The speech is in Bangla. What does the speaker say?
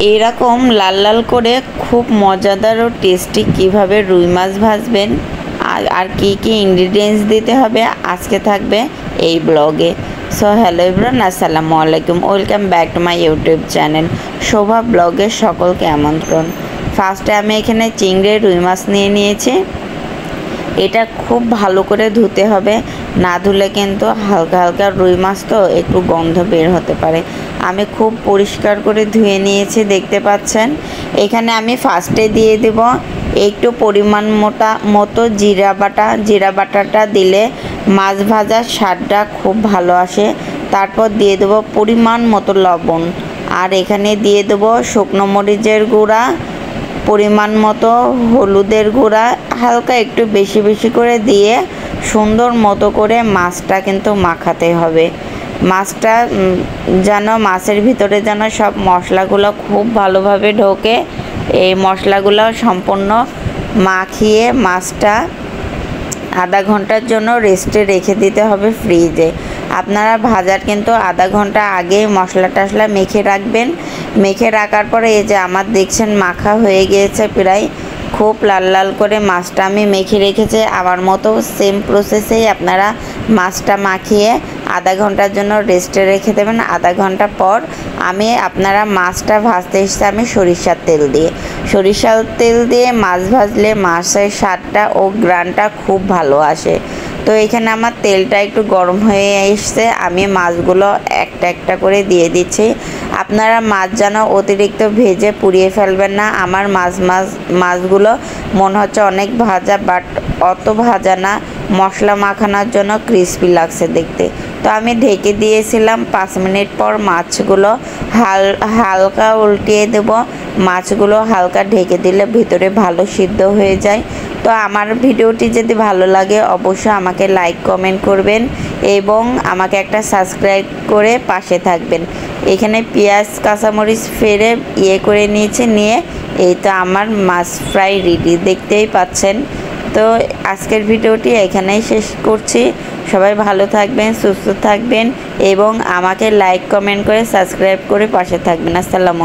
এরকম লাল লাল করে খুব মজাদার ও টেস্টি কিভাবে রুই মাছ ভাজবেন আর কি কি ইনগ্রিডিয়েন্টস দিতে হবে আজকে থাকবে এই ব্লগে। সো হ্যালো এভরিওয়ান, আসসালামু আলাইকুম, welcome back to my YouTube channel Shobha ব্লগের সকলকে আমন্ত্রণ। ফার্স্টে আমি এখানে চিংড়ি রুই মাছ নিয়ে নিয়েছি। এটা খুব ভালো করে ধুতে হবে, না ধুলে কিন্তু হালকা হালকা রুই মাছ তো একটু গন্ধ বের হতে পারে। আমি খুব পরিষ্কার করে ধুয়ে নিয়েছি, দেখতে পাচ্ছেন। এখানে আমি ফার্স্টে দিয়ে দেব একটু পরিমাণ মতো জিরা বাটাটা দিলে মাছ ভাজার স্বাদটা খুব ভালো আসে। তারপর দিয়ে দেবো পরিমাণ মতো লবণ, আর এখানে দিয়ে দেবো শুকনো মরিচের গুঁড়া, পরিমাণ মতো হলুদের গুঁড়া, হালকা একটু বেশি বেশি করে দিয়ে সুন্দর মতো করে মাছটা কিন্তু মাখাতে হবে। মাছটা যেন মাছের ভিতরে যেন সব মশলাগুলো খুব ভালোভাবে ঢোকে। এই মশলাগুলো সম্পূর্ণ মাখিয়ে মাছটা আধা ঘন্টার জন্য রেস্টে রেখে দিতে হবে ফ্রিজে। আপনারা ভাজার কিন্তু আধা ঘন্টা আগেই মশলা টশলা মেখে রাখবেন। মেখে রাখার পরে এই যে আমার দেখছেন মাখা হয়ে গিয়েছে প্রায়, খুব লাল লাল করে মাছটা আমি মেখে রেখেছি। আমার মতো সেম প্রসেসেই আপনারা মাছটা মাখিয়ে আধা ঘন্টার জন্য রেস্টে রেখে দেবেন। আধা ঘন্টা পর আপনারা মাছটা ভাজতে এসেছে আমি সরিষার তেল দিয়ে মাছ ভাজলে মাছের স্বাদটা ও গ্রানটা খুব ভালো আসে। তো এখানে আমার তেলটা একটু গরম হয়ে এসছে, আমি মাছগুলো একটা একটা করে দিয়ে দিচ্ছি। আপনারা মাছ যেন অতিরিক্ত ভেজে পুড়িয়ে ফেলবেন না। আমার মাছগুলো মনে হচ্ছে অনেক ভাজা, বাট অত ভাজা না, মশলা মাখানোর জন্য ক্রিস্পি লাগছে দেখতে। তো আমি ঢেকে দিয়েছিলাম। 5 মিনিট পর মাছগুলো হালকা উল্টিয়ে দেব। মাছগুলো হালকা ঢেকে দিলে ভিতরে ভালো সিদ্ধ হয়ে যায়। তো আমার ভিডিওটি যদি ভালো লাগে অবশ্যই আমাকে লাইক কমেন্ট করবেন এবং আমাকে একটা সাবস্ক্রাইব করে পাশে থাকবেন। এখানে পেঁয়াজ কাঁচামরিচ ফেলে করে নিয়ে এই তো আমার মাছ ফ্রাই রেডি, দেখতেই পাচ্ছেন। তো আজকের ভিডিওটি এখানেই শেষ করছি। সবাই ভালো থাকবেন, সুস্থ থাকবেন এবং আমাকে লাইক কমেন্ট করে সাবস্ক্রাইব করে পাশে থাকবেন। আসসালামু